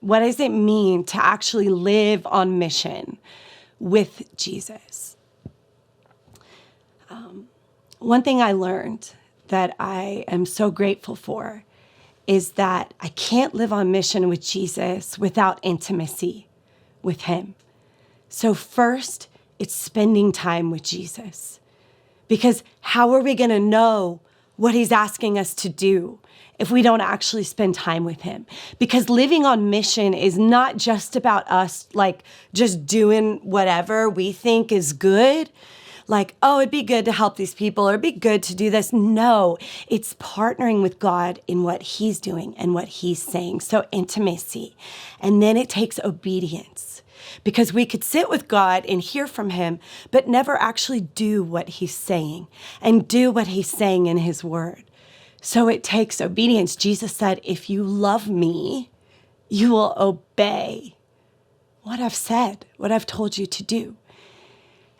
What does it mean to actually live on mission with Jesus? One thing I learned that I am so grateful for is that I can't live on mission with Jesus without intimacy with him. So first, it's spending time with Jesus. Because how are we going to know what he's asking us to do if we don't actually spend time with him? Because living on mission is not just about us, like, just doing whatever we think is good. Like, oh, it'd be good to help these people, or it'd be good to do this. No, it's partnering with God in what he's doing and what he's saying. So intimacy. And then it takes obedience, because we could sit with God and hear from him, but never actually do what he's saying and do what he's saying in his word. So it takes obedience. Jesus said, if you love me, you will obey what I've said, what I've told you to do.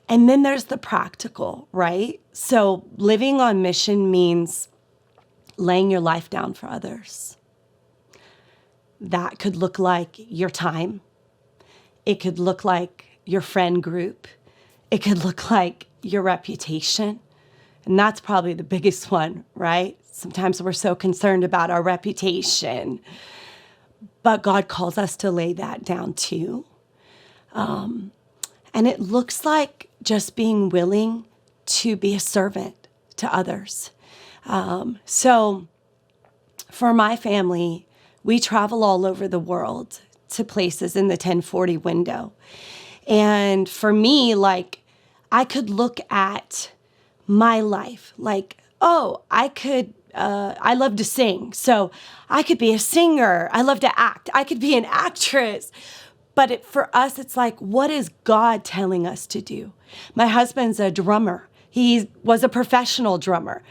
And then there's the practical, right? So living on mission means laying your life down for others. That could look like your time. It could look like your friend group. It could look like your reputation. And that's probably the biggest one, right? Sometimes we're so concerned about our reputation. But God calls us to lay that down too. And it looks like just being willing to be a servant to others. So for my family, we travel all over the world to places in the 1040 window. And for me, like, I could look at my life like, oh, I love to sing. So I could be a singer. I love to act. I could be an actress. But for us, it's like, what is God telling us to do? My husband's a drummer. He was a professional drummer.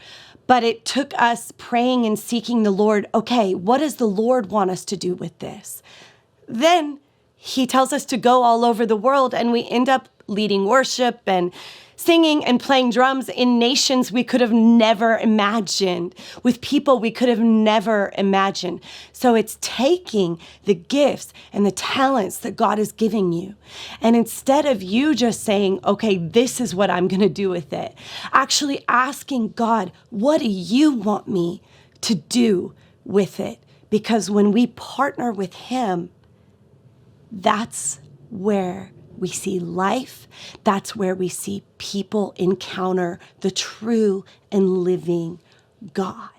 But it took us praying and seeking the Lord. Okay, what does the Lord want us to do with this? Then he tells us to go all over the world, and we end up leading worship and singing and playing drums in nations we could have never imagined, with people we could have never imagined. So it's taking the gifts and the talents that God is giving you, and instead of you just saying, okay, this is what I'm going to do with it, actually asking God, what do you want me to do with it? Because when we partner with him, that's where we see life. That's where we see people encounter the true and living God.